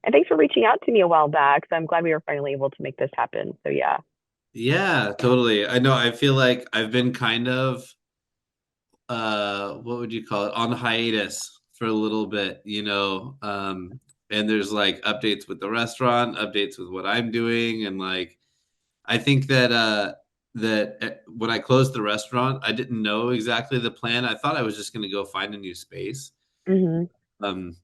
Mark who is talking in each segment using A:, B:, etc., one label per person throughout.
A: And thanks for reaching out to me a while back. So I'm glad we were finally able to make this happen. So yeah.
B: Yeah, totally. I know. I feel like I've been kind of what would you call it, on hiatus for a little bit, and there's like updates with the restaurant, updates with what I'm doing, and like I think that when I closed the restaurant, I didn't know exactly the plan. I thought I was just going to go find a new space.
A: Hmm.
B: Um,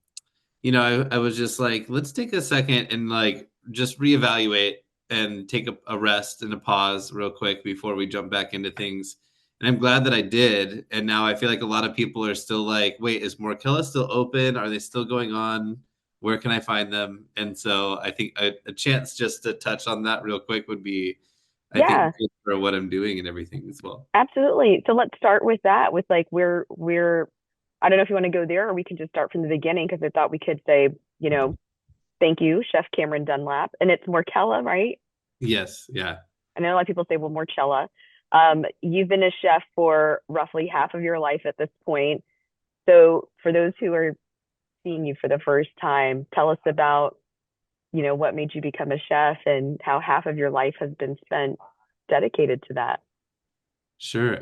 B: I was just like, let's take a second and like just reevaluate and take a rest and a pause real quick before we jump back into things. And I'm glad that I did. And now I feel like a lot of people are still like, wait, is Morchella still open? Are they still going on? Where can I find them? And so I think a chance just to touch on that real quick would be, I think,
A: Yeah,
B: good for what I'm doing and everything as well.
A: absolutely. So let's start with that, with like we're I don't know if you want to go there or we can just start from the beginning because I thought we could say, you know, thank you, Chef Cameron Dunlap. And it's Morchella, right?
B: Yes. Yeah.
A: I know a lot of people say, well, Morchella. You've been a chef for roughly half of your life at this point. So for those who are seeing you for the first time, tell us about, what made you become a chef and how half of your life has been spent dedicated to that.
B: Sure.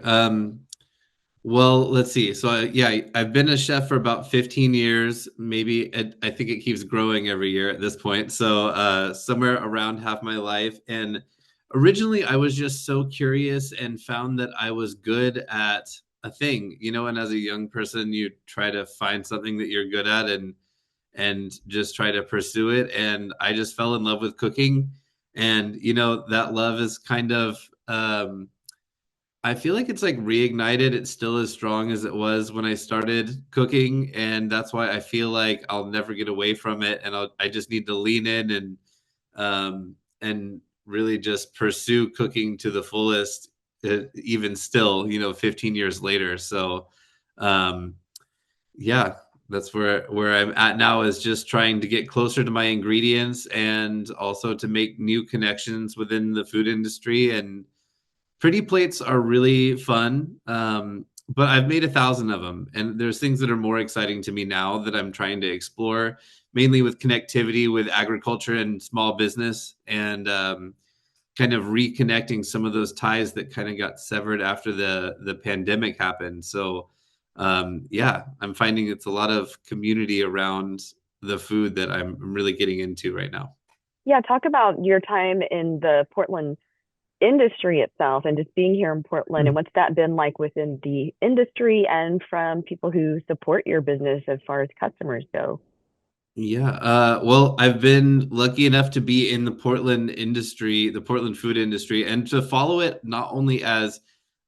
B: Well, let's see. So, I've been a chef for about 15 years. I think it keeps growing every year at this point. So, somewhere around half my life. And originally, I was just so curious and found that I was good at a thing, and as a young person, you try to find something that you're good at and just try to pursue it. And I just fell in love with cooking. And, that love is kind of, I feel like it's like reignited. It's still as strong as it was when I started cooking, and that's why I feel like I'll never get away from it. And I just need to lean in and really just pursue cooking to the fullest, even still, 15 years later. So, um, yeah, that's where I'm at now is just trying to get closer to my ingredients and also to make new connections within the food industry and pretty plates are really fun, but I've made 1,000 of them, and there's things that are more exciting to me now that I'm trying to explore, mainly with connectivity with agriculture and small business, and kind of reconnecting some of those ties that kind of got severed after the pandemic happened. So, yeah, I'm finding it's a lot of community around the food that I'm really getting into right now.
A: Yeah, talk about your time in the Portland industry itself and just being here in Portland and what's that been like within the industry and from people who support your business as far as customers go.
B: Yeah, well, I've been lucky enough to be in the Portland industry, the Portland food industry, and to follow it not only as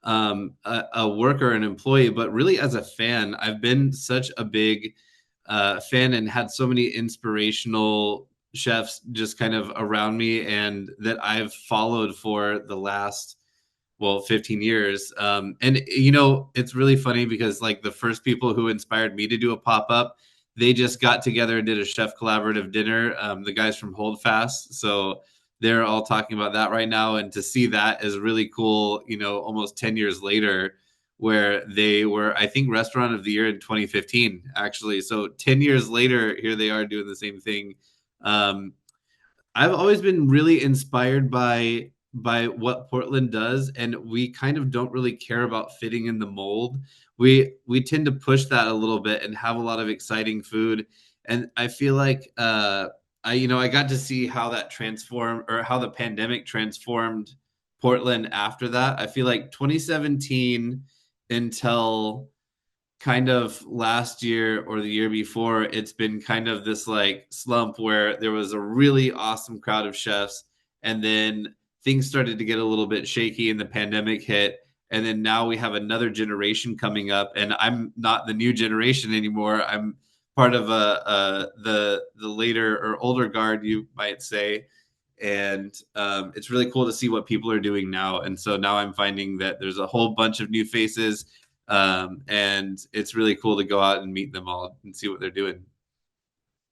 B: a worker, an employee, but really as a fan. I've been such a big fan and had so many inspirational chefs just kind of around me and that I've followed for the last, well, 15 years. And it's really funny because like the first people who inspired me to do a pop-up, they just got together and did a chef collaborative dinner. The guys from Holdfast. So they're all talking about that right now. And to see that is really cool, almost 10 years later, where they were, I think, Restaurant of the Year in 2015, actually. So 10 years later, here they are doing the same thing. Um, I've always been really inspired by what Portland does, and we kind of don't really care about fitting in the mold. We tend to push that a little bit and have a lot of exciting food. And I feel like I got to see how that transformed or how the pandemic transformed Portland after that. I feel like 2017 until kind of last year or the year before, it's been kind of this like slump where there was a really awesome crowd of chefs, and then things started to get a little bit shaky and the pandemic hit. And then now we have another generation coming up, and I'm not the new generation anymore. I'm part of the later or older guard, you might say, and it's really cool to see what people are doing now. And so now I'm finding that there's a whole bunch of new faces, and it's really cool to go out and meet them all and see what they're doing.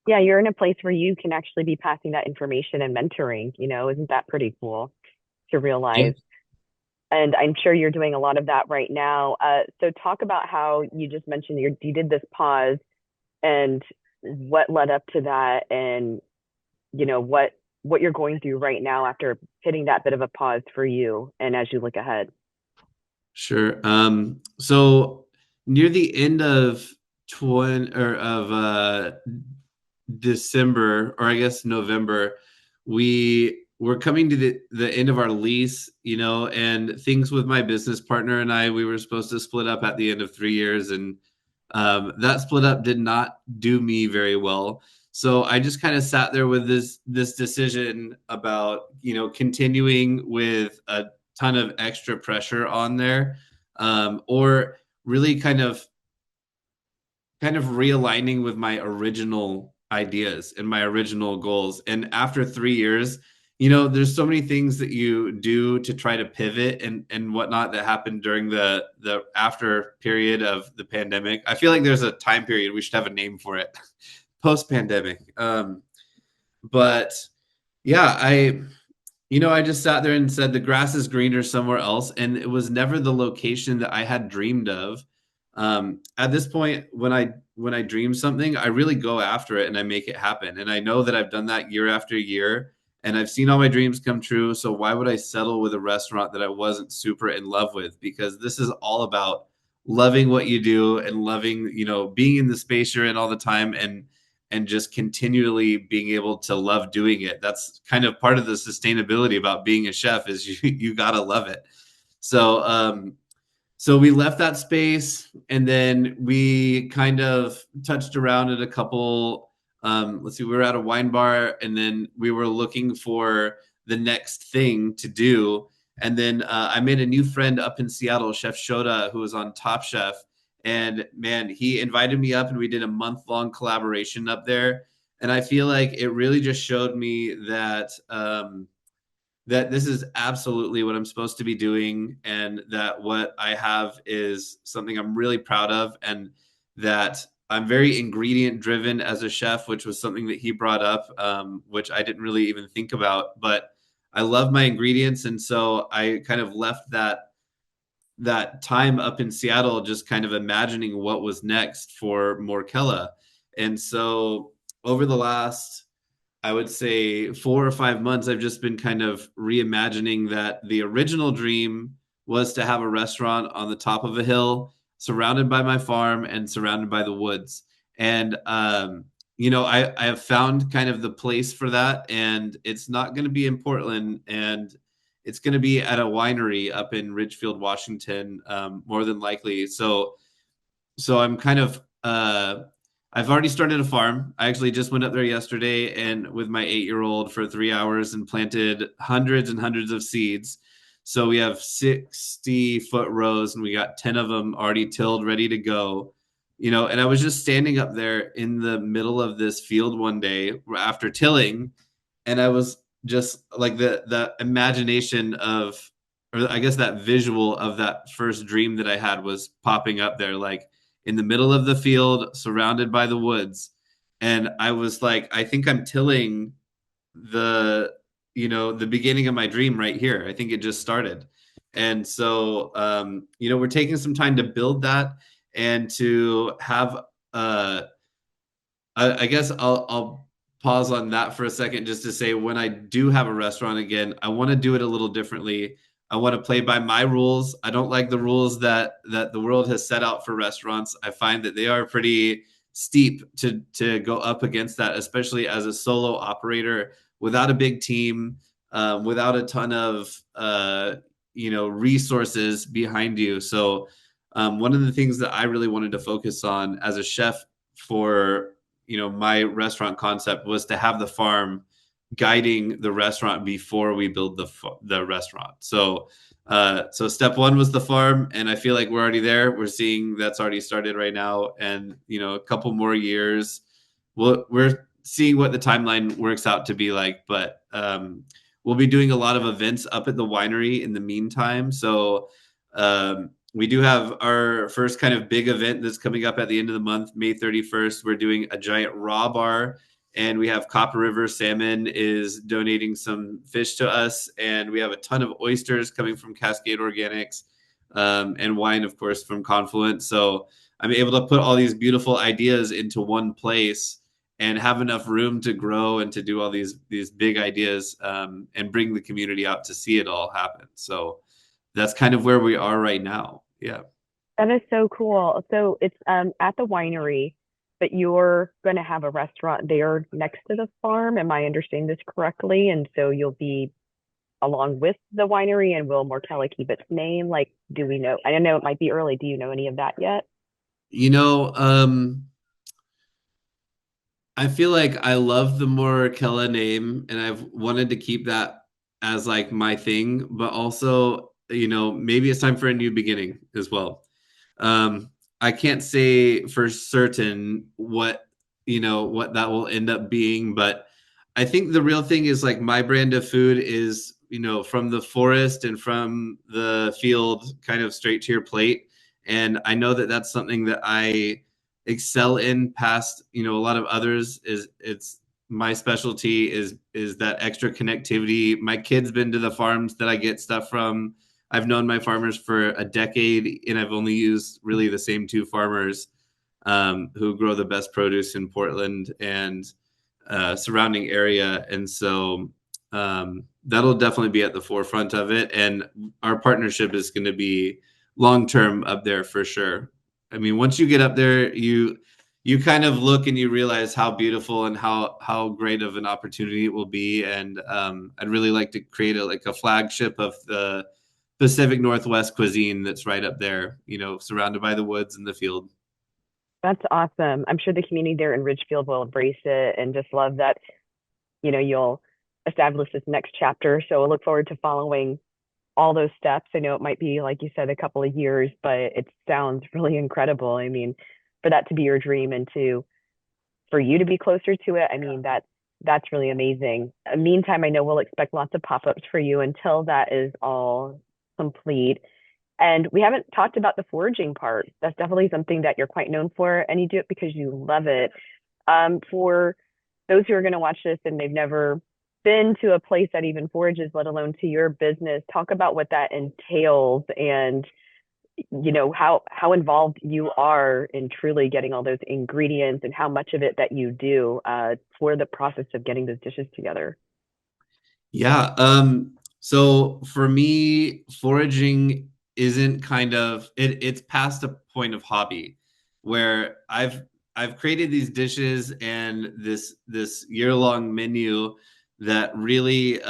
A: Yeah, you're in a place where you can actually be passing that information and mentoring, isn't that pretty cool to
B: Yeah.
A: realize? And I'm sure you're doing a lot of that right now. So talk about how you just mentioned you did this pause and what led up to that and what you're going through right now after hitting that bit of a pause for you and as you look ahead.
B: Sure. So near the end of 20 or of December, or I guess November, we were coming to the end of our lease, and things with my business partner and I, we were supposed to split up at the end of 3 years, and that split up did not do me very well. So I just kind of sat there with this decision about, continuing with a ton of extra pressure on there, or really kind of realigning with my original ideas and my original goals. And after 3 years, there's so many things that you do to try to pivot and whatnot that happened during the after period of the pandemic. I feel like there's a time period we should have a name for it, post pandemic. But yeah, I just sat there and said the grass is greener somewhere else, and it was never the location that I had dreamed of. At this point, when I dream something, I really go after it and I make it happen. And I know that I've done that year after year, and I've seen all my dreams come true. So why would I settle with a restaurant that I wasn't super in love with? Because this is all about loving what you do and loving, being in the space you're in all the time, and just continually being able to love doing it. That's kind of part of the sustainability about being a chef is you gotta love it. So we left that space, and then we kind of touched around at a couple. Let's see, we were at a wine bar, and then we were looking for the next thing to do. And then I made a new friend up in Seattle, Chef Shoda, who was on Top Chef. And man, he invited me up, and we did a month-long collaboration up there. And I feel like it really just showed me that this is absolutely what I'm supposed to be doing, and that what I have is something I'm really proud of, and that I'm very ingredient driven as a chef, which was something that he brought up, which I didn't really even think about. But I love my ingredients, and so I kind of left that time up in Seattle just kind of imagining what was next for Morchella. And so over the last, I would say, 4 or 5 months, I've just been kind of reimagining that the original dream was to have a restaurant on the top of a hill, surrounded by my farm and surrounded by the woods. And, I have found kind of the place for that, and it's not going to be in Portland, and it's going to be at a winery up in Ridgefield, Washington, more than likely. So I'm kind of I've already started a farm. I actually just went up there yesterday and with my 8-year-old for 3 hours and planted hundreds and hundreds of seeds. So we have 60-foot rows, and we got 10 of them already tilled, ready to go. And I was just standing up there in the middle of this field one day after tilling, and I was just like the imagination of, or I guess that visual of that first dream that I had was popping up there, like in the middle of the field, surrounded by the woods. And I was like, I think I'm tilling the beginning of my dream right here. I think it just started. And so, we're taking some time to build that and to have, I guess I'll pause on that for a second just to say, when I do have a restaurant again, I want to do it a little differently. I want to play by my rules. I don't like the rules that the world has set out for restaurants. I find that they are pretty steep to go up against that, especially as a solo operator without a big team, without a ton of resources behind you. So one of the things that I really wanted to focus on as a chef for my restaurant concept was to have the farm guiding the restaurant before we build the restaurant. So step one was the farm, and I feel like we're already there. We're seeing that's already started right now, and a couple more years, we're seeing what the timeline works out to be like. But we'll be doing a lot of events up at the winery in the meantime. So we do have our first kind of big event that's coming up at the end of the month, May 31st. We're doing a giant raw bar, and we have Copper River Salmon is donating some fish to us, and we have a ton of oysters coming from Cascade Organics, and wine, of course, from Confluent. So I'm able to put all these beautiful ideas into one place and have enough room to grow and to do all these big ideas, and bring the community out to see it all happen. So that's kind of where we are right now. Yeah.
A: That is so cool. So it's at the winery, but you're going to have a restaurant there next to the farm. Am I understanding this correctly? And so you'll be along with the winery, and will Morchella keep its name? Like, do we know? I don't know, it might be early. Do you know any of that yet?
B: You know, I feel like I love the Morchella name and I've wanted to keep that as like my thing, but also, maybe it's time for a new beginning as well. I can't say for certain what that will end up being, but I think the real thing is like my brand of food is, from the forest and from the field kind of straight to your plate. And I know that that's something that I excel in past, a lot of others. Is it's my specialty is that extra connectivity. My kids been to the farms that I get stuff from. I've known my farmers for a decade, and I've only used really the same two farmers, who grow the best produce in Portland and surrounding area. And so that'll definitely be at the forefront of it. And our partnership is going to be long term up there for sure. I mean, once you get up there, you kind of look and you realize how beautiful and how great of an opportunity it will be. And I'd really like to create a flagship of the Pacific Northwest cuisine that's right up there, surrounded by the woods and the field.
A: That's awesome. I'm sure the community there in Ridgefield will embrace it and just love that, you'll establish this next chapter. So I look forward to following all those steps. I know it might be, like you said, a couple of years, but it sounds really incredible. I mean, for that to be your dream and for you to be closer to it, I mean, that's really amazing. Meantime, I know we'll expect lots of pop-ups for you until that is all complete. And we haven't talked about the foraging part. That's definitely something that you're quite known for, and you do it because you love it. For those who are going to watch this and they've never been to a place that even forages, let alone to your business, talk about what that entails and how involved you are in truly getting all those ingredients and how much of it that you do for the process of getting those dishes together.
B: Yeah. So for me, foraging isn't kind of it's past a point of hobby where I've created these dishes and this year-long menu that really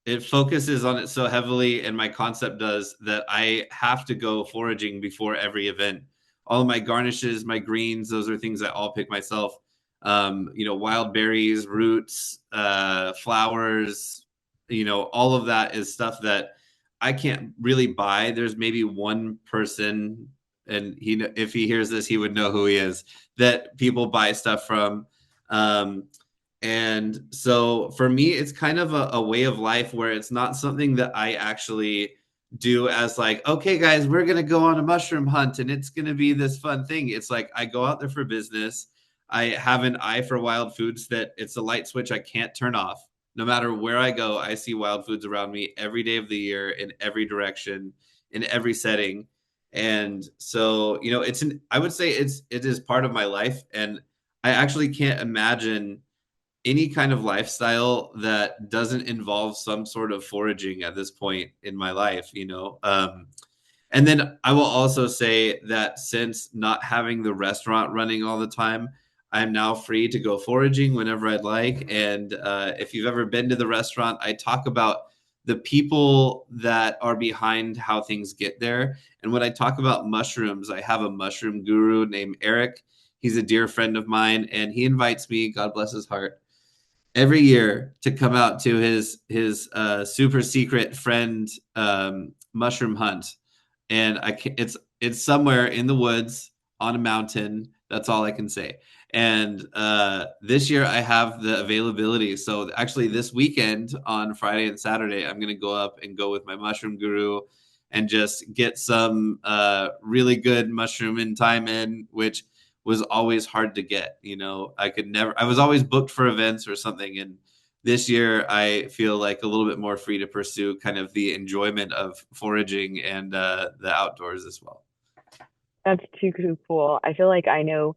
B: it focuses on it so heavily, and my concept does that I have to go foraging before every event. All of my garnishes, my greens, those are things I all pick myself. Wild berries, roots, flowers, all of that is stuff that I can't really buy. There's maybe one person, and if he hears this, he would know who he is, that people buy stuff from. Um, and so for me, it's kind of a way of life where it's not something that I actually do as like, okay, guys, we're going to go on a mushroom hunt and it's going to be this fun thing. It's like I go out there for business. I have an eye for wild foods that it's a light switch I can't turn off. No matter where I go, I see wild foods around me every day of the year in every direction, in every setting. And so, I would say it is part of my life. And I actually can't imagine any kind of lifestyle that doesn't involve some sort of foraging at this point in my life. And then I will also say that since not having the restaurant running all the time, I'm now free to go foraging whenever I'd like. And if you've ever been to the restaurant, I talk about the people that are behind how things get there. And when I talk about mushrooms, I have a mushroom guru named Eric. He's a dear friend of mine, and he invites me, God bless his heart, every year to come out to his super secret friend mushroom hunt, and it's somewhere in the woods on a mountain. That's all I can say. And this year I have the availability. So actually, this weekend on Friday and Saturday, I'm gonna go up and go with my mushroom guru and just get some really good mushroom and thyme in, which was always hard to get. I was always booked for events or something. And this year I feel like a little bit more free to pursue kind of the enjoyment of foraging and the outdoors as well.
A: That's too cool. I feel like I know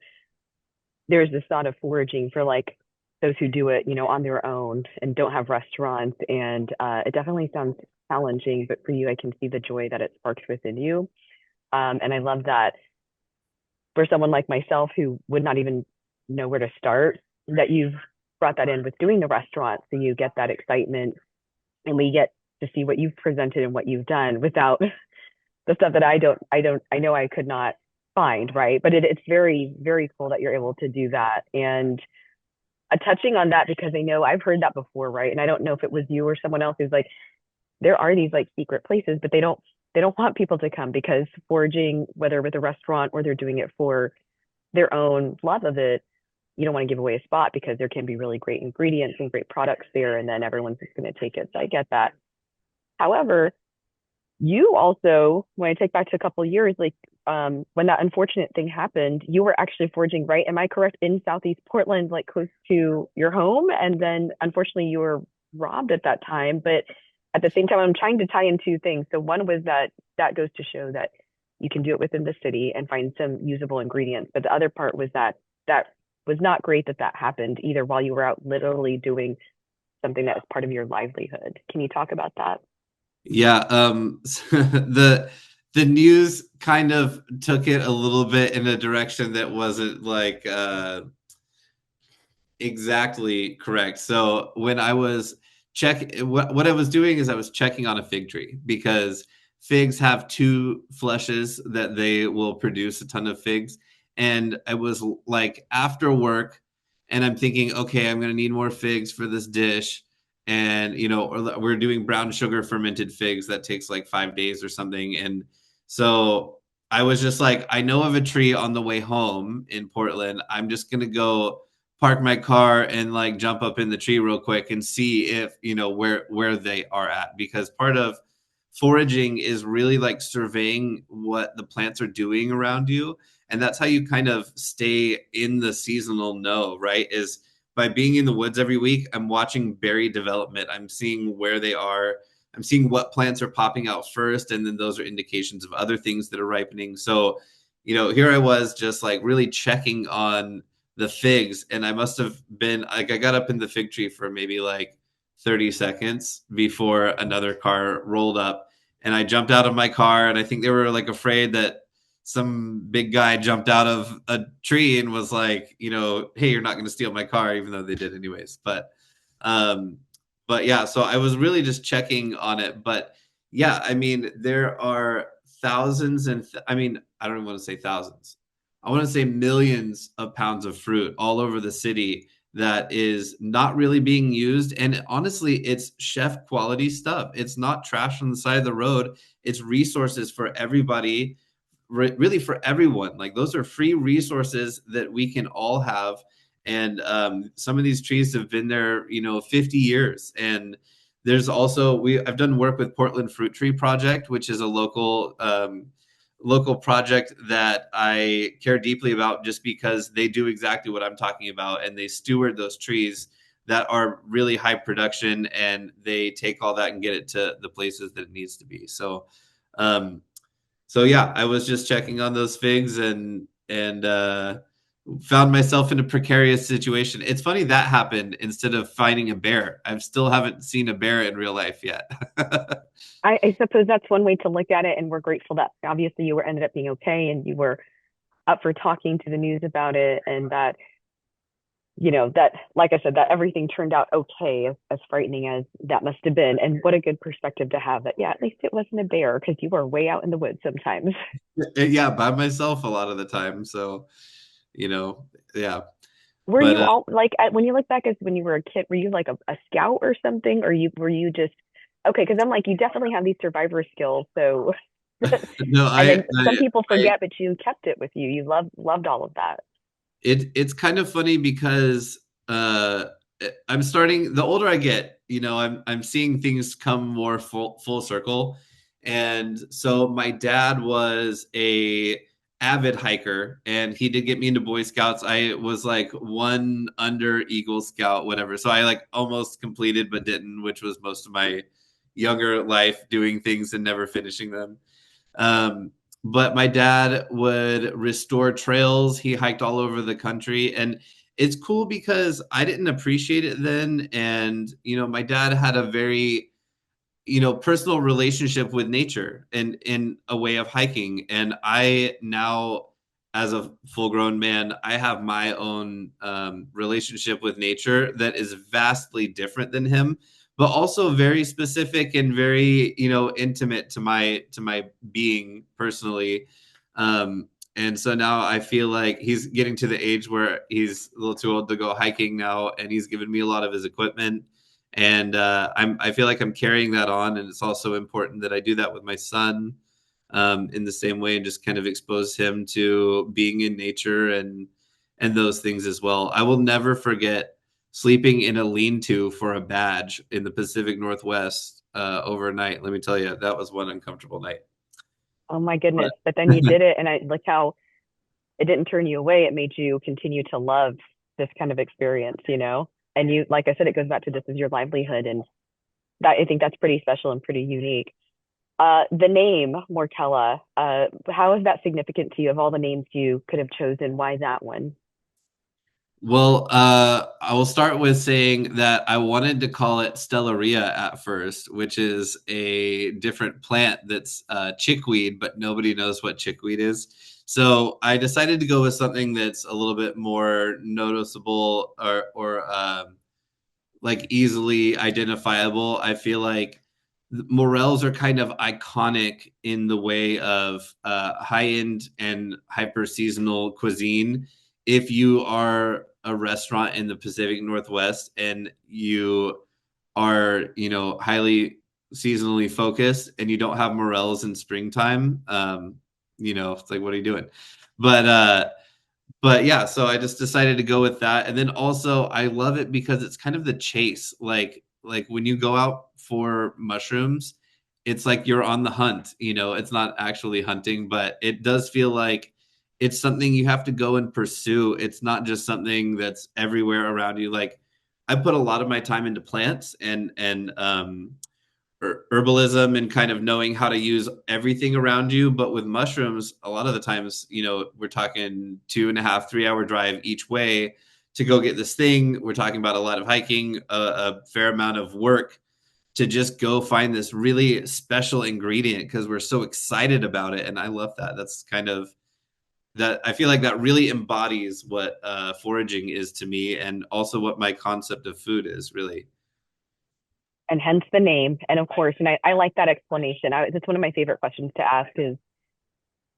A: there's this thought of foraging for like those who do it, on their own and don't have restaurants. And it definitely sounds challenging, but for you, I can see the joy that it sparks within you. And I love that for someone like myself who would not even know where to start, that you've brought that in with doing the restaurant. So you get that excitement and we get to see what you've presented and what you've done without the stuff that I know I could not find, right? But it's very, very cool that you're able to do that. And touching on that, because I know I've heard that before, right? And I don't know if it was you or someone else who's like, there are these like secret places, but they don't want people to come because foraging, whether with a restaurant or they're doing it for their own love of it, you don't want to give away a spot because there can be really great ingredients and great products there, and then everyone's just going to take it. So I get that. However, you also, when I take back to a couple of years, like when that unfortunate thing happened, you were actually foraging, right? Am I correct? In Southeast Portland, like close to your home, and then unfortunately you were robbed at that time. But at the same time, I'm trying to tie in two things. So one was that that goes to show that you can do it within the city and find some usable ingredients. But the other part was that that was not great that that happened either while you were out literally doing something that was part of your livelihood. Can you talk about that?
B: Yeah, the news kind of took it a little bit in a direction that wasn't like exactly correct. So when I was what I was doing is I was checking on a fig tree because figs have two fleshes that they will produce a ton of figs. And I was like after work, and I'm thinking, okay, I'm gonna need more figs for this dish. And we're doing brown sugar fermented figs that takes like 5 days or something. And so I was just like, I know of a tree on the way home in Portland. I'm just gonna go park my car and like jump up in the tree real quick and see if where they are at, because part of foraging is really like surveying what the plants are doing around you, and that's how you kind of stay in the seasonal know, right? Is by being in the woods every week. I'm watching berry development, I'm seeing where they are, I'm seeing what plants are popping out first, and then those are indications of other things that are ripening. So here I was just like really checking on the figs, and I must have been like, I got up in the fig tree for maybe like 30 seconds before another car rolled up, and I jumped out of my car, and I think they were like afraid that some big guy jumped out of a tree and was like, hey, you're not going to steal my car, even though they did anyways. Um but yeah, so I was really just checking on it. But yeah, I mean, there are thousands I mean, I don't even want to say thousands, I want to say millions of pounds of fruit all over the city that is not really being used. And honestly, it's chef quality stuff. It's not trash on the side of the road. It's resources for everybody, really for everyone. Like those are free resources that we can all have. And some of these trees have been there, 50 years. And there's also I've done work with Portland Fruit Tree Project, which is a local project that I care deeply about, just because they do exactly what I'm talking about, and they steward those trees that are really high production, and they take all that and get it to the places that it needs to be. Um, so yeah, I was just checking on those figs, and found myself in a precarious situation. It's funny that happened instead of finding a bear. I still haven't seen a bear in real life yet.
A: I suppose that's one way to look at it, and we're grateful that obviously you were ended up being okay, and you were up for talking to the news about it, and that that like I said, that everything turned out okay, as frightening as that must have been. And what a good perspective to have, that yeah, at least it wasn't a bear, because you were way out in the woods sometimes.
B: Yeah, by myself a lot of the time. So, you know, yeah.
A: Were
B: But
A: you all like when you look back as when you were a kid, were you like a scout or something, or you were you just okay? Because I'm like, you definitely have these survivor skills. So
B: no,
A: and then some people
B: I
A: forget, but you kept it with you. You loved all of that.
B: it's kind of funny because I'm starting, the older I get, I'm seeing things come more full circle. And so my dad was a avid hiker, and he did get me into Boy Scouts. I was like one under Eagle Scout, whatever. So I like almost completed but didn't, which was most of my younger life, doing things and never finishing them. Um, but my dad would restore trails. He hiked all over the country, and it's cool because I didn't appreciate it then. And my dad had a very personal relationship with nature and in a way of hiking. And I now, as a full grown man, I have my own relationship with nature that is vastly different than him, but also very specific and very intimate to my being personally. And so now I feel like he's getting to the age where he's a little too old to go hiking now, and he's given me a lot of his equipment, and I feel like I'm carrying that on, and it's also important that I do that with my son in the same way, and just kind of expose him to being in nature and those things as well. I will never forget sleeping in a lean-to for a badge in the Pacific Northwest overnight. Let me tell you, that was one uncomfortable night.
A: Oh my goodness.
B: But
A: But then you did it, and I like how it didn't turn you away. It made you continue to love this kind of experience, you know? And you, like I said, it goes back to this is your livelihood. And that, I think that's pretty special and pretty unique. The name Mortella, how is that significant to you? Of all the names you could have chosen, why that one?
B: Well, I will start with saying that I wanted to call it Stellaria at first, which is a different plant that's chickweed, but nobody knows what chickweed is. So I decided to go with something that's a little bit more noticeable or like easily identifiable. I feel like morels are kind of iconic in the way of high end and hyper seasonal cuisine. If you are a restaurant in the Pacific Northwest and you are, highly seasonally focused and you don't have morels in springtime, it's like, what are you doing? But but yeah, so I just decided to go with that. And then also I love it because it's kind of the chase. Like when you go out for mushrooms, it's like you're on the hunt, it's not actually hunting, but it does feel like it's something you have to go and pursue. It's not just something that's everywhere around you. Like I put a lot of my time into plants and herbalism and kind of knowing how to use everything around you. But with mushrooms, a lot of the times, we're talking 2.5, 3 hour drive each way to go get this thing. We're talking about a lot of hiking, a fair amount of work to just go find this really special ingredient because we're so excited about it. And I love that. That's kind of that. I feel like that really embodies what foraging is to me, and also what my concept of food is really.
A: And hence the name. And of course, and I like that explanation. It's one of my favorite questions to ask is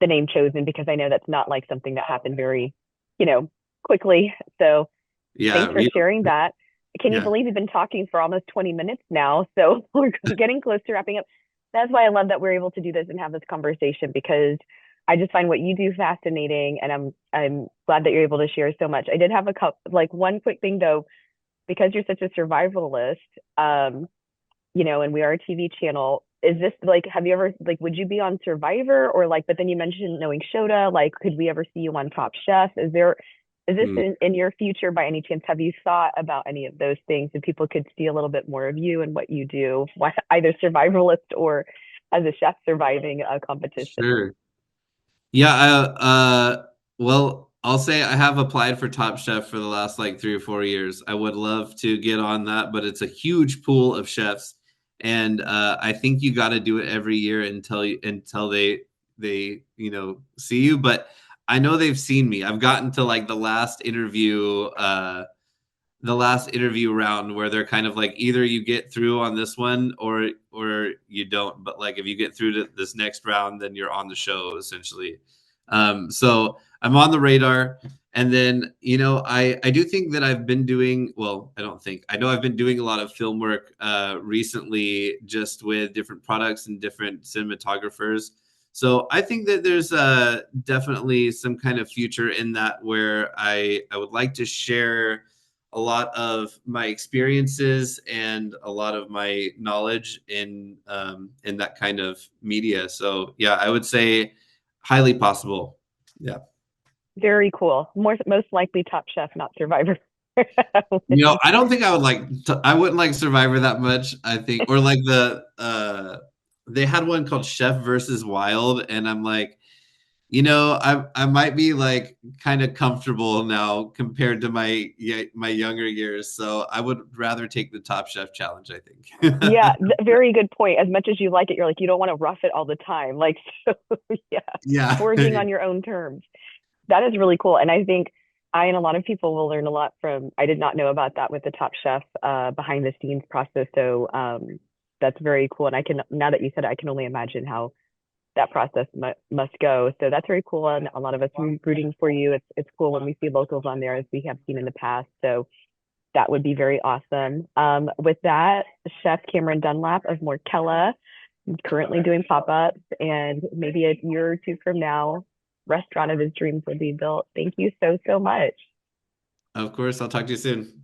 A: the name chosen because I know that's not like something that happened very, you know, quickly. So
B: Yeah.
A: thanks for sharing that. Can you
B: Yeah.
A: believe we've been talking for almost 20 minutes now? So we're getting close to wrapping up. That's why I love that we're able to do this and have this conversation because I just find what you do fascinating and I'm glad that you're able to share so much. I did have a couple like one quick thing though, because you're such a survivalist, and we are a TV channel. Is this like, have you ever, like, would you be on Survivor or like, but then you mentioned knowing Shota, like, could we ever see you on Top Chef? Is this
B: Mm.
A: in your future by any chance? Have you thought about any of those things so people could see a little bit more of you and what you do, either survivalist or as a chef surviving a competition?
B: Sure. Yeah, well, I'll say I have applied for Top Chef for the last like 3 or 4 years. I would love to get on that, but it's a huge pool of chefs, and I think you got to do it every year until they see you. But I know they've seen me. I've gotten to like the last interview round where they're kind of like either you get through on this one or you don't, but like if you get through to this next round then you're on the show essentially. So I'm on the radar. And then I do think that I've been doing, well, I don't think, I know I've been doing a lot of film work recently, just with different products and different cinematographers. So I think that there's definitely some kind of future in that, where I would like to share a lot of my experiences and a lot of my knowledge in that kind of media. So yeah, I would say highly possible. Yeah.
A: Very cool. Most likely Top Chef, not Survivor.
B: I don't think I would I wouldn't like Survivor that much, I think. Or like they had one called Chef versus Wild, and I'm like, I might be like kind of comfortable now compared to my younger years, so I would rather take the Top Chef challenge, I
A: Yeah,
B: think.
A: very good point. As much as you like it, you're like, you don't want to rough it all the time. Like, so yeah,
B: Yeah.
A: foraging on your own terms. That is really cool. And I think I and a lot of people will learn a lot from, I did not know about that with the Top Chef behind the scenes process. So that's very cool. And I can, now that you said it, I can only imagine how that process must go. So that's very cool. And a lot of us are rooting for you. It's cool when we see locals on there as we have seen in the past. So that would be very awesome. With that, Chef Cameron Dunlap of Morchella, currently doing pop-ups, and maybe a year or two from now, restaurant of his dreams will be built. Thank you so, so much.
B: Of course, I'll talk to you soon.